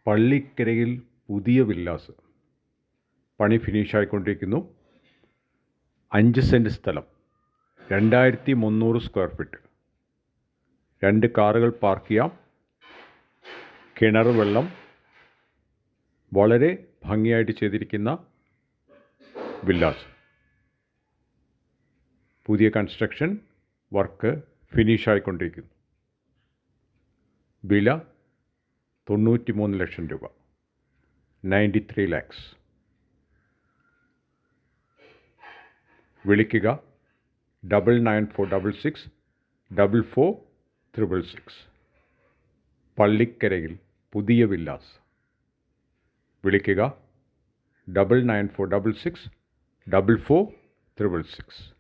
പള്ളിക്കരയിൽ പുതിയ വില്ലാസ് പണി ഫിനിഷായിക്കൊണ്ടിരിക്കുന്നു. 5 സെൻറ്റ് സ്ഥലം, 2300 സ്ക്വയർ ഫീറ്റ്, 2 കാറുകൾ പാർക്ക് ചെയ്യാം, കിണർ വെള്ളം, വളരെ ഭംഗിയായിട്ട് ചെയ്തിരിക്കുന്ന വില്ലാസ്. പുതിയ കൺസ്ട്രക്ഷൻ വർക്ക് ഫിനിഷായിക്കൊണ്ടിരിക്കുന്നു. വില 93 ലക്ഷം രൂപ, 93 lakhs. വിളിക്കുക 9946 44 പള്ളിക്കരയിൽ പുതിയ വില്ലാസ്. വിളിക്കുക 9946 44 666.